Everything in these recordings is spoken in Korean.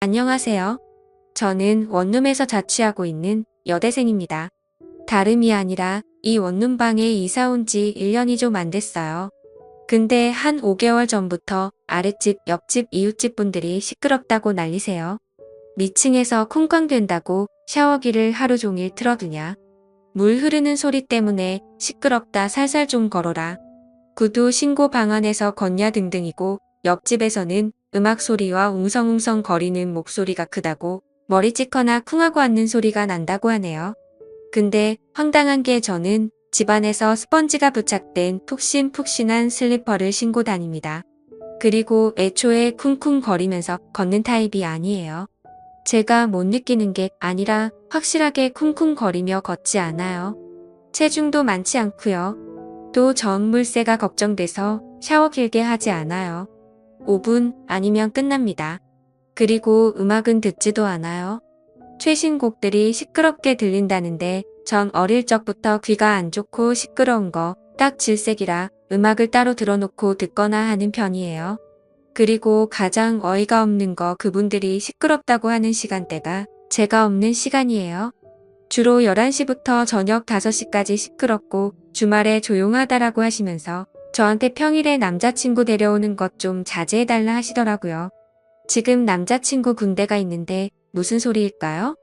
안녕하세요. 저는 원룸에서 자취하고 있는 여대생입니다. 다름이 아니라 이 원룸방에 이사 온 지 1년이 좀 안 됐어요. 근데 한 5개월 전부터 아랫집, 옆집, 이웃집 분들이 시끄럽다고 난리세요. 미층에서 쿵쾅댄다고 샤워기를 하루 종일 틀어두냐. 물 흐르는 소리 때문에 시끄럽다 살살 좀 걸어라. 구두 신고 방안에서 걷냐 등등이고 옆집에서는 음악 소리와 웅성웅성 거리는 목소리가 크다고 머리 찍거나 쿵하고 앉는 소리가 난다고 하네요. 근데 황당한 게 저는 집안에서 스펀지가 부착된 푹신푹신한 슬리퍼를 신고 다닙니다. 그리고 애초에 쿵쿵거리면서 걷는 타입이 아니에요. 제가 못 느끼는 게 아니라 확실하게 쿵쿵거리며 걷지 않아요. 체중도 많지 않고요. 또 전물세가 걱정돼서 샤워 길게 하지 않아요. 5분 아니면 끝납니다. 그리고 음악은 듣지도 않아요. 최신 곡들이 시끄럽게 들린다는데 전 어릴 적부터 귀가 안 좋고 시끄러운 거 딱 질색이라 음악을 따로 들어놓고 듣거나 하는 편이에요. 그리고 가장 어이가 없는 거 그분들이 시끄럽다고 하는 시간대가 제가 없는 시간이에요. 주로 11시부터 저녁 5시까지 시끄럽고 주말에 조용하다라고 하시면서 저한테 평일에 남자친구 데려오는 것 좀 자제해달라 하시더라고요. 지금 남자친구 군대가 있는데 무슨 소리일까요?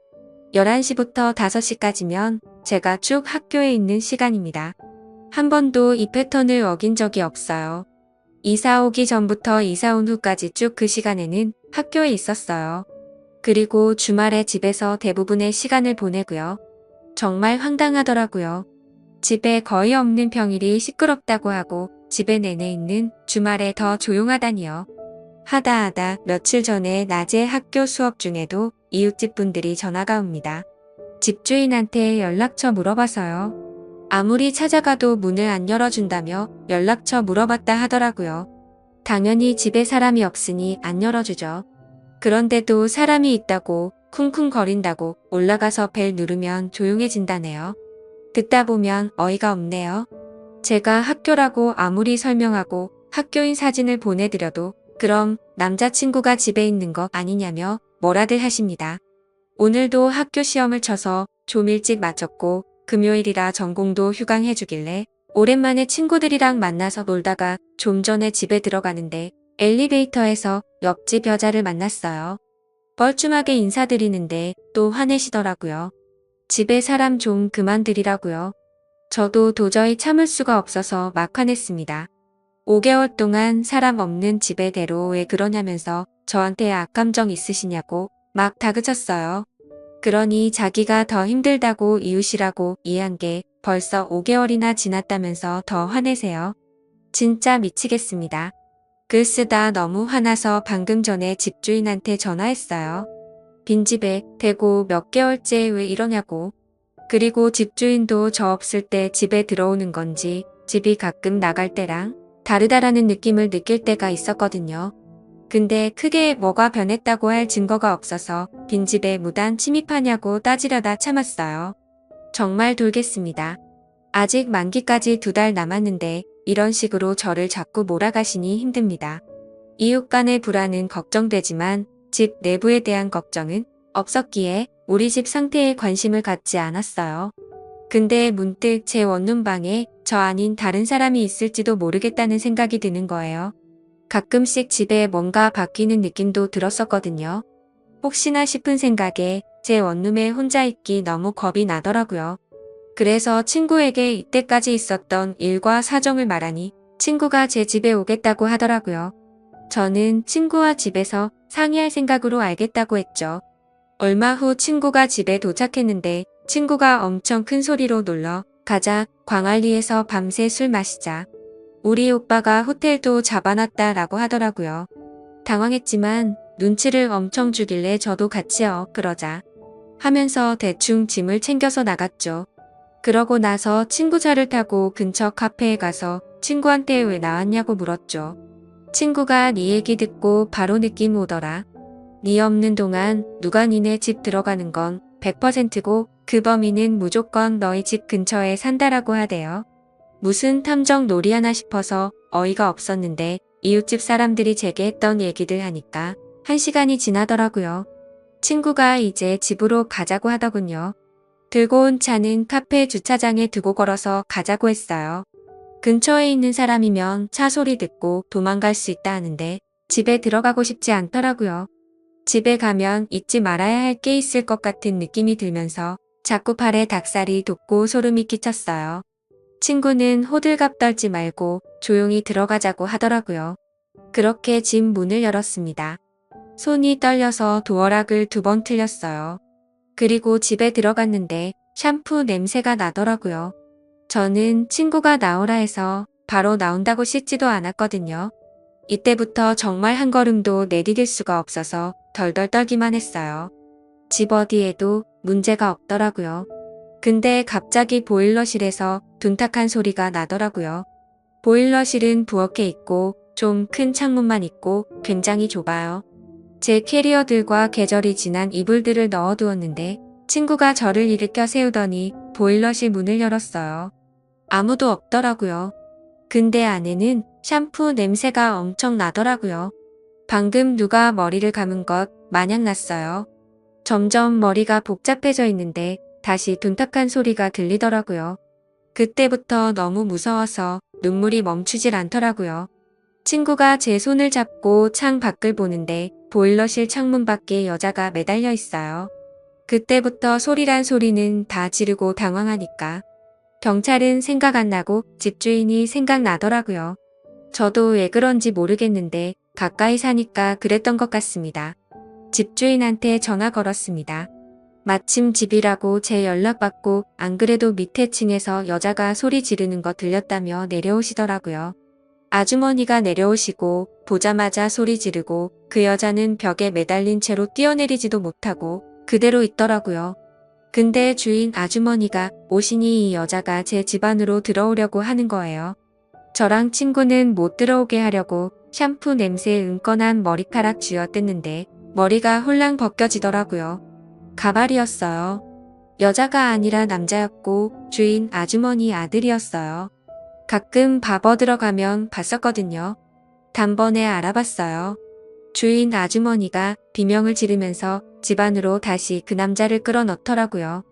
11시부터 5시까지면 제가 쭉 학교에 있는 시간입니다. 한 번도 이 패턴을 어긴 적이 없어요. 이사 오기 전부터 이사 온 후까지 쭉 그 시간에는 학교에 있었어요. 그리고 주말에 집에서 대부분의 시간을 보내고요. 정말 황당하더라고요. 집에 거의 없는 평일이 시끄럽다고 하고 집에 내내 있는 주말에 더 조용하다니요. 하다 며칠 전에 낮에 학교 수업 중에도 이웃집 분들이 전화가 옵니다. 집주인한테 연락처 물어봐서요. 아무리 찾아가도 문을 안 열어준다며 연락처 물어봤다 하더라고요. 당연히 집에 사람이 없으니 안 열어주죠. 그런데도 사람이 있다고 쿵쿵거린다고 올라가서 벨 누르면 조용해진다네요. 듣다 보면 어이가 없네요. 제가 학교라고 아무리 설명하고 학교인 사진을 보내드려도 그럼 남자친구가 집에 있는 거 아니냐며 뭐라들 하십니다. 오늘도 학교 시험을 쳐서 좀 일찍 마쳤고 금요일이라 전공도 휴강해주길래 오랜만에 친구들이랑 만나서 놀다가 좀 전에 집에 들어가는데 엘리베이터에서 옆집 여자를 만났어요. 뻘쭘하게 인사드리는데 또 화내시더라고요. 집에 사람 좀 그만두리라고요. 저도 도저히 참을 수가 없어서 막 화냈습니다. 5개월 동안 사람 없는 집에 대로 왜 그러냐면서 저한테 악감정 있으시냐고 막 다그쳤어요. 그러니 자기가 더 힘들다고 이웃이라고 이해한 게 벌써 5개월이나 지났다면서 더 화내세요. 진짜 미치겠습니다. 글 쓰다 너무 화나서 방금 전에 집주인한테 전화했어요. 빈집에 대고 몇 개월째 왜 이러냐고. 그리고 집주인도 저 없을 때 집에 들어오는 건지 집이 가끔 나갈 때랑 다르다라는 느낌을 느낄 때가 있었거든요. 근데 크게 뭐가 변했다고 할 증거가 없어서 빈집에 무단 침입하냐고 따지려다 참았어요. 정말 돌겠습니다. 아직 만기까지 2달 남았는데 이런 식으로 저를 자꾸 몰아가시니 힘듭니다. 이웃 간의 불안은 걱정되지만 집 내부에 대한 걱정은 없었기에 우리 집 상태에 관심을 갖지 않았어요. 근데 문득 제 원룸방에 저 아닌 다른 사람이 있을지도 모르겠다는 생각이 드는 거예요. 가끔씩 집에 뭔가 바뀌는 느낌도 들었었거든요. 혹시나 싶은 생각에 제 원룸에 혼자 있기 너무 겁이 나더라고요. 그래서 친구에게 이때까지 있었던 일과 사정을 말하니 친구가 제 집에 오겠다고 하더라고요. 저는 친구와 집에서 상의할 생각으로 알겠다고 했죠. 얼마 후 친구가 집에 도착했는데 친구가 엄청 큰 소리로 놀러 가자 광안리에서 밤새 술 마시자. 우리 오빠가 호텔도 잡아놨다라고 하더라고요. 당황했지만 눈치를 엄청 주길래 저도 같이요 그러자 하면서 대충 짐을 챙겨서 나갔죠. 그러고 나서 친구 차를 타고 근처 카페에 가서 친구한테 왜 나왔냐고 물었죠. 친구가 네 얘기 듣고 바로 느낌 오더라. 네 없는 동안 누가 니네 집 들어가는 건 100%고 그 범인은 무조건 너희 집 근처에 산다라고 하대요. 무슨 탐정 놀이하나 싶어서 어이가 없었는데 이웃집 사람들이 제게 했던 얘기들 하니까 1시간이 지나더라고요. 친구가 이제 집으로 가자고 하더군요. 들고 온 차는 카페 주차장에 두고 걸어서 가자고 했어요. 근처에 있는 사람이면 차 소리 듣고 도망갈 수 있다 하는데 집에 들어가고 싶지 않더라고요. 집에 가면 잊지 말아야 할 게 있을 것 같은 느낌이 들면서 자꾸 발에 닭살이 돋고 소름이 끼쳤어요. 친구는 호들갑 떨지 말고 조용히 들어가자고 하더라고요. 그렇게 집 문을 열었습니다. 손이 떨려서 도어락을 2번 틀렸어요. 그리고 집에 들어갔는데 샴푸 냄새가 나더라고요. 저는 친구가 나오라 해서 바로 나온다고 씻지도 않았거든요. 이때부터 정말 한 걸음도 내디딜 수가 없어서 덜덜 떨기만 했어요. 집 어디에도 문제가 없더라고요. 근데 갑자기 보일러실에서 둔탁한 소리가 나더라고요. 보일러실은 부엌에 있고 좀 큰 창문만 있고 굉장히 좁아요. 제 캐리어들과 계절이 지난 이불들을 넣어두었는데 친구가 저를 일으켜 세우더니 보일러실 문을 열었어요. 아무도 없더라고요. 근데 안에는 샴푸 냄새가 엄청 나더라고요. 방금 누가 머리를 감은 것 마냥 났어요. 점점 머리가 복잡해져 있는데 다시 둔탁한 소리가 들리더라고요. 그때부터 너무 무서워서 눈물이 멈추질 않더라고요. 친구가 제 손을 잡고 창 밖을 보는데 보일러실 창문 밖에 여자가 매달려 있어요. 그때부터 소리란 소리는 다 지르고 당황하니까. 경찰은 생각 안 나고 집주인이 생각나더라고요. 저도 왜 그런지 모르겠는데 가까이 사니까 그랬던 것 같습니다. 집주인한테 전화 걸었습니다. 마침 집이라고 제 연락 받고 안 그래도 밑에 층에서 여자가 소리 지르는 거 들렸다며 내려오시더라고요. 아주머니가 내려오시고 보자마자 소리 지르고 그 여자는 벽에 매달린 채로 뛰어내리지도 못하고 그대로 있더라고요. 근데 주인 아주머니가 오시니 이 여자가 제 집 안으로 들어오려고 하는 거예요. 저랑 친구는 못 들어오게 하려고 샴푸 냄새에 은건한 머리카락 쥐어뜯는데 머리가 홀랑 벗겨지더라고요. 가발이었어요. 여자가 아니라 남자였고 주인 아주머니 아들이었어요. 가끔 밥어 들어가면 봤었거든요. 단번에 알아봤어요. 주인 아주머니가 비명을 지르면서 집 안으로 다시 그 남자를 끌어 넣더라고요.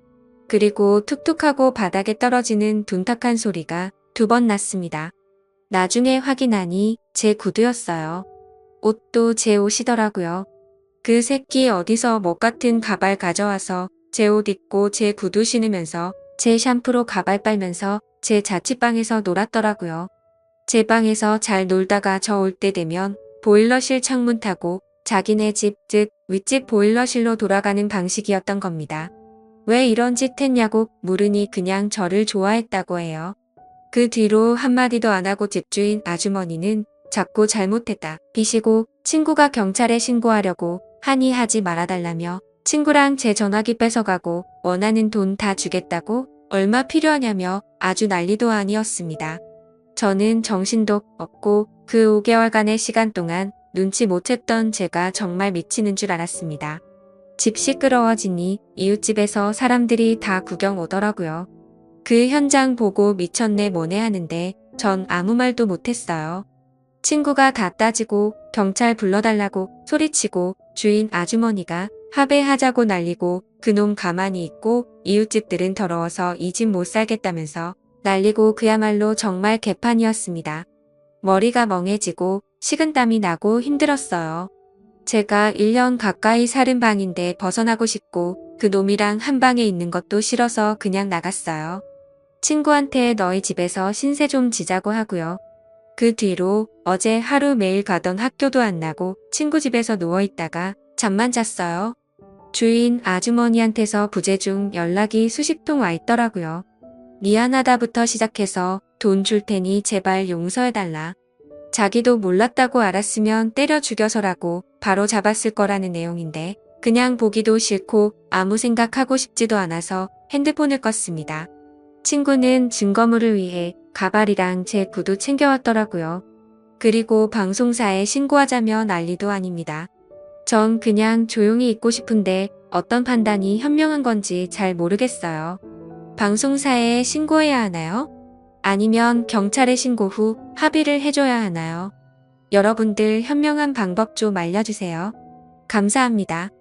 그리고 툭툭하고 바닥에 떨어지는 둔탁한 소리가 2번 났습니다. 나중에 확인하니 제 구두였어요. 옷도 제 옷이더라고요. 그 새끼 어디서 못 같은 가발 가져와서 제 옷 입고 제 구두 신으면서 제 샴푸로 가발 빨면서 제 자취방에서 놀았더라고요. 제 방에서 잘 놀다가 저 올 때 되면 보일러실 창문 타고 자기네 집, 즉 윗집 보일러실로 돌아가는 방식이었던 겁니다. 왜 이런 짓 했냐고 물으니 그냥 저를 좋아했다고 해요. 그 뒤로 한마디도 안 하고 집주인 아주머니는 자꾸 잘못했다 비시고 친구가 경찰에 신고하려고 하니 하지 말아달라며 친구랑 제 전화기 뺏어가고 원하는 돈 다 주겠다고 얼마 필요하냐며 아주 난리도 아니었습니다. 저는 정신도 없고 그 5개월간의 시간 동안 눈치 못 챘던 제가 정말 미치는 줄 알았습니다. 집 시끄러워지니 이웃집에서 사람들이 다 구경 오더라고요. 그 현장 보고 미쳤네 뭐네 하는데 전 아무 말도 못했어요. 친구가 다 따지고 경찰 불러달라고 소리치고 주인 아주머니가 합의하자고 난리고 그놈 가만히 있고 이웃집들은 더러워서 이 집 못 살겠다면서 난리고 그야말로 정말 개판이었습니다. 머리가 멍해지고 식은땀이 나고 힘들었어요. 제가 1년 가까이 살은 방인데 벗어나고 싶고 그 놈이랑 한 방에 있는 것도 싫어서 그냥 나갔어요. 친구한테 너희 집에서 신세 좀 지자고 하고요. 그 뒤로 어제 하루 매일 가던 학교도 안 나고 친구 집에서 누워있다가 잠만 잤어요. 주인 아주머니한테서 부재중 연락이 수십 통 와 있더라고요. 미안하다부터 시작해서 돈 줄 테니 제발 용서해달라. 자기도 몰랐다고 알았으면 때려 죽여서라고 바로 잡았을 거라는 내용인데 그냥 보기도 싫고 아무 생각하고 싶지도 않아서 핸드폰을 껐습니다. 친구는 증거물을 위해 가발이랑 제 구두 챙겨왔더라고요. 그리고 방송사에 신고하자며 난리도 아닙니다. 전 그냥 조용히 있고 싶은데 어떤 판단이 현명한 건지 잘 모르겠어요. 방송사에 신고해야 하나요? 아니면 경찰에 신고 후 합의를 해줘야 하나요? 여러분들 현명한 방법 좀 알려주세요. 감사합니다.